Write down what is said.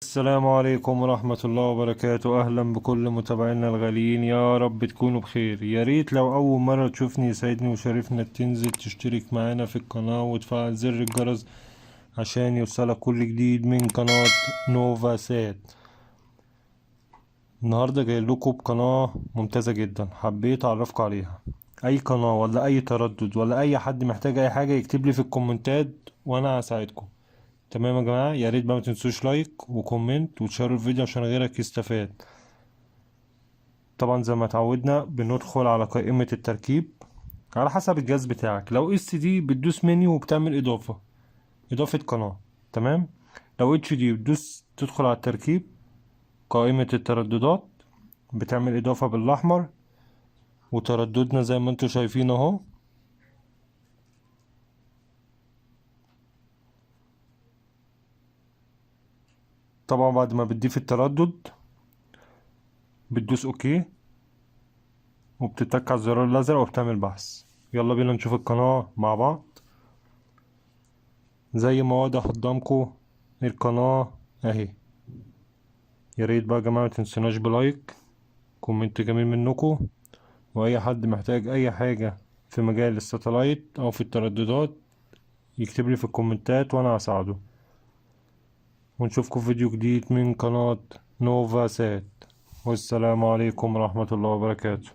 السلام عليكم ورحمة الله وبركاته. أهلا بكل متابعينا الغاليين، يا رب تكونوا بخير. يا ريت لو أول مرة تشوفني يسعدني وشرفنا تنزل تشترك معانا في القناة وتفعل زر الجرس عشان يوصلك كل جديد من قناة نوفا سات. النهاردة جاي لكم بقناة ممتازة جدا، حبيت أعرفكم عليها. أي قناة ولا أي تردد ولا أي حد محتاج أي حاجة يكتب لي في الكومنتات وأنا هساعدكم. تمام يا جماعة، يا ريت بقى ما تنسوش لايك وكومنت وتشاركوا الفيديو عشان غيرك يستفاد. طبعا زي ما اتعودنا بندخل على قائمة التركيب على حسب الجهاز بتاعك. لو اس دي بتدوس منيو وبتعمل اضافة قناة. تمام. لو اتش دي بتدوس تدخل على التركيب، قائمة الترددات بتعمل اضافة بالاحمر، وترددنا زي ما انتوا شايفين اهو. طبعا بعد ما بتضيف التردد بتدوس اوكي وبتتك على الزرار الازرق وبتعمل بحث. يلا بينا نشوف القناة مع بعض. زي ما واضح قدامكم القناة اهي. يا ريت بقى يا جماعة متنسوناش بلايك، كومنت جميل منكم. واي حد محتاج اي حاجة في مجال الساتلايت او في الترددات يكتب لي في الكومنتات وانا هساعده. ونشوفكم في فيديو جديد من قناة نوفا سات، والسلام عليكم ورحمة الله وبركاته.